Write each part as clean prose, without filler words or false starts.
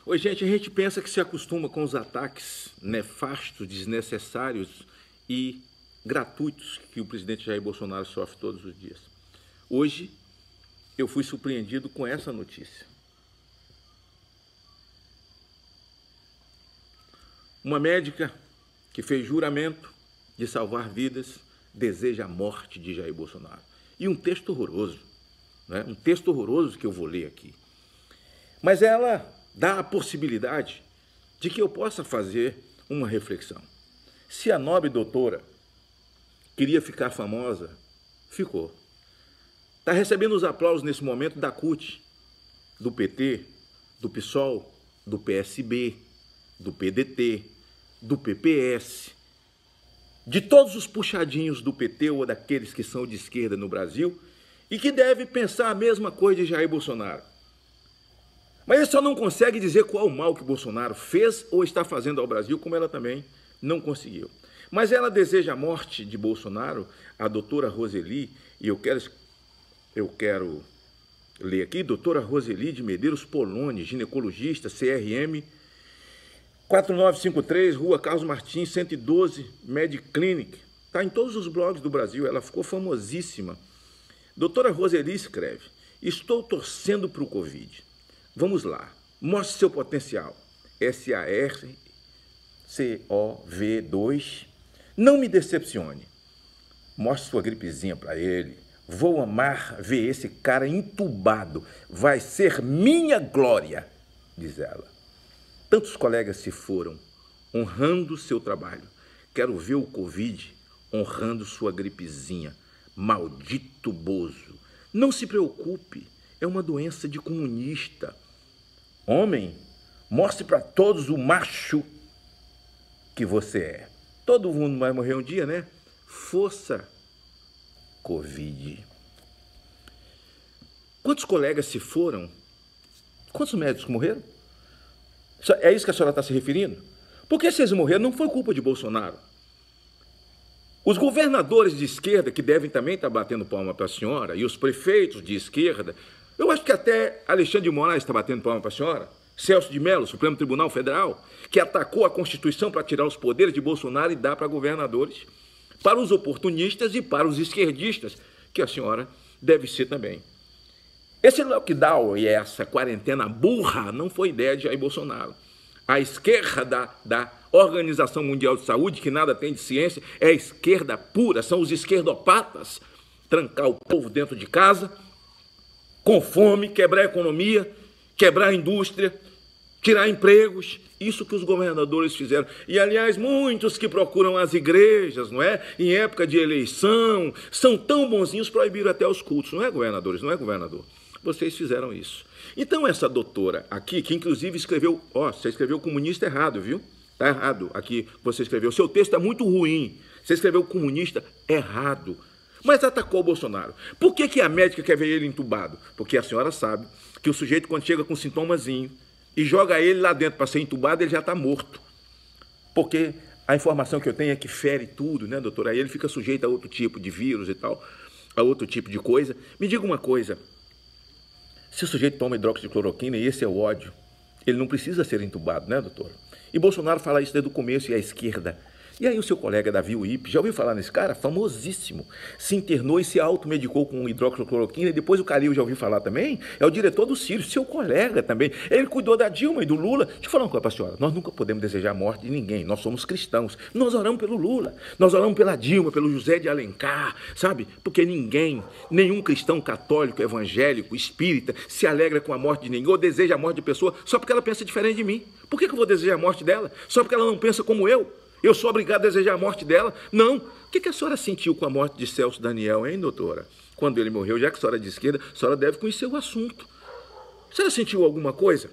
Oi, gente, a gente pensa que se acostuma com os ataques nefastos, desnecessários e gratuitos que o presidente Jair Bolsonaro sofre todos os dias. Hoje, eu fui surpreendido com essa notícia. Uma médica que fez juramento de salvar vidas deseja a morte de Jair Bolsonaro. E um texto horroroso, né? Um texto horroroso que eu vou ler aqui. Mas ela dá a possibilidade de que eu possa fazer uma reflexão. Se a nobre doutora queria ficar famosa, ficou. Está recebendo os aplausos nesse momento da CUT, do PT, do PSOL, do PSB, do PDT, do PPS, de todos os puxadinhos do PT ou daqueles que são de esquerda no Brasil e que devem pensar a mesma coisa de Jair Bolsonaro. Mas ele só não consegue dizer qual o mal que Bolsonaro fez ou está fazendo ao Brasil, como ela também não conseguiu. Mas ela deseja a morte de Bolsonaro, a doutora Roseli, e eu quero ler aqui, doutora Roseli de Medeiros Poloni, ginecologista, CRM 4953, Rua Carlos Martins, 112, Mediclinic. Está em todos os blogs do Brasil, ela ficou famosíssima. Doutora Roseli escreve: estou torcendo para o Covid. Vamos lá, mostre seu potencial. SARCOV2. Não me decepcione. Mostre sua gripezinha para ele. Vou amar ver esse cara entubado. Vai ser minha glória, diz ela. Tantos colegas se foram, honrando seu trabalho. Quero ver o Covid honrando sua gripezinha. Maldito Bozo. Não se preocupe, é uma doença de comunista. Homem, mostre para todos o macho que você é. Todo mundo vai morrer um dia, né? Força, Covid. Quantos colegas se foram? Quantos médicos morreram? É isso que a senhora está se referindo? Porque se eles morreram, não foi culpa de Bolsonaro. Os governadores de esquerda, que devem também estar batendo palma para a senhora, e os prefeitos de esquerda, eu acho que até Alexandre de Moraes está batendo palma para a senhora, Celso de Mello, Supremo Tribunal Federal, que atacou a Constituição para tirar os poderes de Bolsonaro e dar para governadores, para os oportunistas e para os esquerdistas, que a senhora deve ser também. Esse lockdown e essa quarentena burra não foi ideia de Jair Bolsonaro. A esquerda da Organização Mundial de Saúde, que nada tem de ciência, é a esquerda pura, são os esquerdopatas. Trancar o povo dentro de casa, com fome, quebrar a economia, quebrar a indústria, tirar empregos, isso que os governadores fizeram. E, aliás, muitos que procuram as igrejas, não é? Em época de eleição, são tão bonzinhos, proibiram até os cultos, não é, governadores? Não é, governador? Vocês fizeram isso. Então, essa doutora aqui, que inclusive escreveu, você escreveu comunista errado, viu? Está errado aqui, você escreveu. O seu texto é muito ruim. Você escreveu comunista errado. Mas atacou o Bolsonaro. Por que a médica quer ver ele entubado? Porque a senhora sabe que o sujeito, quando chega com sintomazinho e joga ele lá dentro para ser entubado, ele já está morto. Porque a informação que eu tenho é que fere tudo, né, doutora? Aí ele fica sujeito a outro tipo de vírus e tal, a outro tipo de coisa. Me diga uma coisa. Se o sujeito toma hidroxicloroquina, e esse é o ódio, ele não precisa ser entubado, né, doutora? E Bolsonaro fala isso desde o começo, e a esquerda. E aí o seu colega Davi Uip, já ouviu falar nesse cara? Famosíssimo. Se internou e se automedicou com hidroxicloroquina, e depois o Calil já ouviu falar também? É o diretor do Círio, seu colega também. Ele cuidou da Dilma e do Lula. Deixa eu falar uma coisa para a senhora. Nós nunca podemos desejar a morte de ninguém. Nós somos cristãos. Nós oramos pelo Lula. Nós oramos pela Dilma, pelo José de Alencar, sabe? Porque ninguém, nenhum cristão católico, evangélico, espírita, se alegra com a morte de ninguém ou deseja a morte de pessoa só porque ela pensa diferente de mim. Por que eu vou desejar a morte dela? Só porque ela não pensa como eu? Eu sou obrigado a desejar a morte dela? Não. O que a senhora sentiu com a morte de Celso Daniel, hein, doutora? Quando ele morreu, já que a senhora é de esquerda, a senhora deve conhecer o assunto. A senhora sentiu alguma coisa?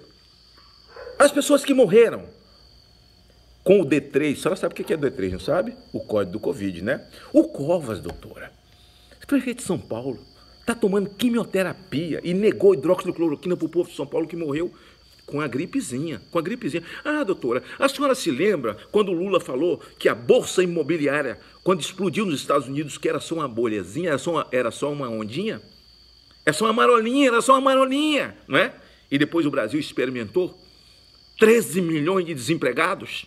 As pessoas que morreram com o D3, a senhora sabe o que é o D3, não sabe? O código do Covid, né? O Covas, doutora, prefeito de São Paulo, está tomando quimioterapia e negou hidroxicloroquina para o povo de São Paulo que morreu com a gripezinha, Ah, doutora, a senhora se lembra quando o Lula falou que a Bolsa Imobiliária, quando explodiu nos Estados Unidos, que era só uma bolhazinha, era só uma ondinha? Era só uma marolinha, não é? E depois o Brasil experimentou 13 milhões de desempregados.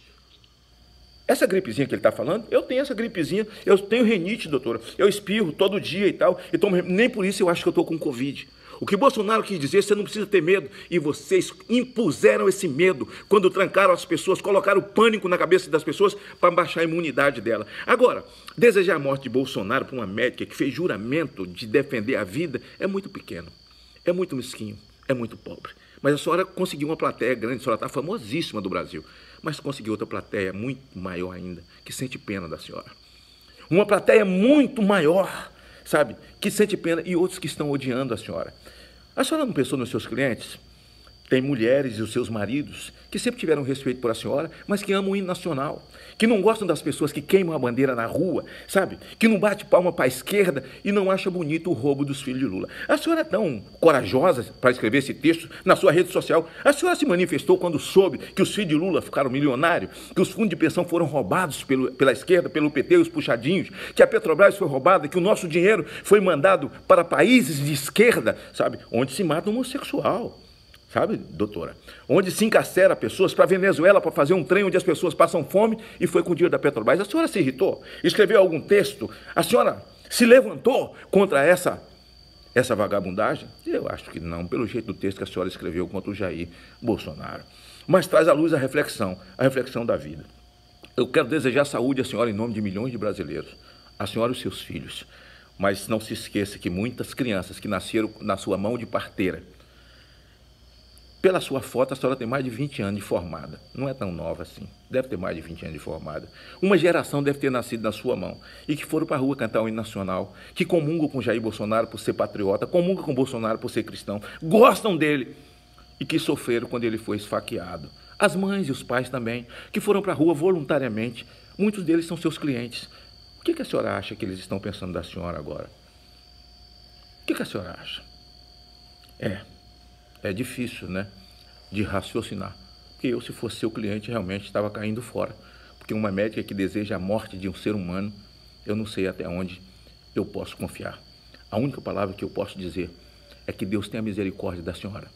Essa gripezinha que ele está falando, eu tenho essa gripezinha, eu tenho rinite, doutora. Eu espirro todo dia e tal, nem por isso eu acho que eu estou com Covid. O que Bolsonaro quis dizer, você não precisa ter medo. E vocês impuseram esse medo quando trancaram as pessoas, colocaram pânico na cabeça das pessoas para baixar a imunidade dela. Agora, desejar a morte de Bolsonaro para uma médica que fez juramento de defender a vida é muito pequeno, é muito mesquinho, é muito pobre. Mas a senhora conseguiu uma plateia grande, a senhora está famosíssima do Brasil, mas conseguiu outra plateia muito maior ainda, que sente pena da senhora. Uma plateia muito maior, sabe, que sente pena, e outros que estão odiando a senhora. A senhora não pensou nos seus clientes? Tem mulheres e os seus maridos que sempre tiveram respeito por a senhora, mas que amam o hino nacional, que não gostam das pessoas que queimam a bandeira na rua, sabe? Que não bate palma para a esquerda e não acha bonito o roubo dos filhos de Lula. A senhora é tão corajosa para escrever esse texto na sua rede social. A senhora se manifestou quando soube que os filhos de Lula ficaram milionários, que os fundos de pensão foram roubados pela esquerda, pelo PT, os puxadinhos, que a Petrobras foi roubada, que o nosso dinheiro foi mandado para países de esquerda, sabe? Onde se mata homossexual. Sabe, doutora? Onde se encarcera pessoas para a Venezuela para fazer um trem onde as pessoas passam fome e foi com o dinheiro da Petrobras. A senhora se irritou? Escreveu algum texto? A senhora se levantou contra essa vagabundagem? Eu acho que não, pelo jeito do texto que a senhora escreveu contra o Jair Bolsonaro. Mas traz à luz a reflexão da vida. Eu quero desejar saúde à senhora em nome de milhões de brasileiros, a senhora e os seus filhos. Mas não se esqueça que muitas crianças que nasceram na sua mão de parteira, pela sua foto, a senhora tem mais de 20 anos de formada. Não é tão nova assim. Deve ter mais de 20 anos de formada. Uma geração deve ter nascido na sua mão e que foram para a rua cantar o hino nacional, que comungam com Jair Bolsonaro por ser patriota, comungam com Bolsonaro por ser cristão, gostam dele e que sofreram quando ele foi esfaqueado. As mães e os pais também, que foram para a rua voluntariamente. Muitos deles são seus clientes. O que a senhora acha que eles estão pensando da senhora agora? O que a senhora acha? É difícil, né, de raciocinar. Porque eu, se fosse seu cliente, realmente estava caindo fora. Porque uma médica que deseja a morte de um ser humano, eu não sei até onde eu posso confiar. A única palavra que eu posso dizer é que Deus tenha misericórdia da senhora.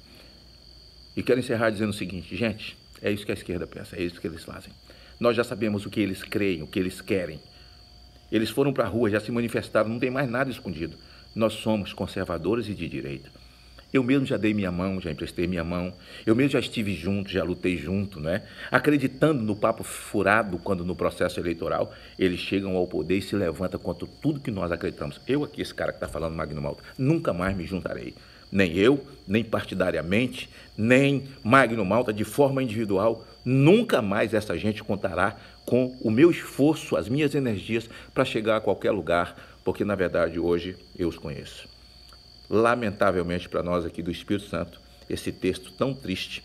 E quero encerrar dizendo o seguinte, gente, é isso que a esquerda pensa, é isso que eles fazem. Nós já sabemos o que eles creem, o que eles querem. Eles foram para a rua, já se manifestaram, não tem mais nada escondido. Nós somos conservadores e de direita. Eu mesmo já dei minha mão, já emprestei minha mão. Eu mesmo já estive junto, já lutei junto, né? Acreditando no papo furado quando no processo eleitoral eles chegam ao poder e se levantam contra tudo que nós acreditamos. Eu aqui, esse cara que está falando, Magno Malta, nunca mais me juntarei. Nem eu, nem partidariamente, nem Magno Malta de forma individual. Nunca mais essa gente contará com o meu esforço, as minhas energias para chegar a qualquer lugar, porque na verdade hoje eu os conheço. Lamentavelmente para nós aqui do Espírito Santo, esse texto tão triste,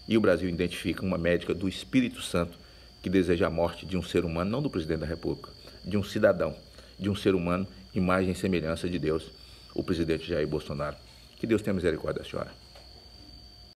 e o Brasil identifica uma médica do Espírito Santo que deseja a morte de um ser humano, não do presidente da República, de um cidadão, de um ser humano, imagem e semelhança de Deus, o presidente Jair Bolsonaro. Que Deus tenha misericórdia da senhora.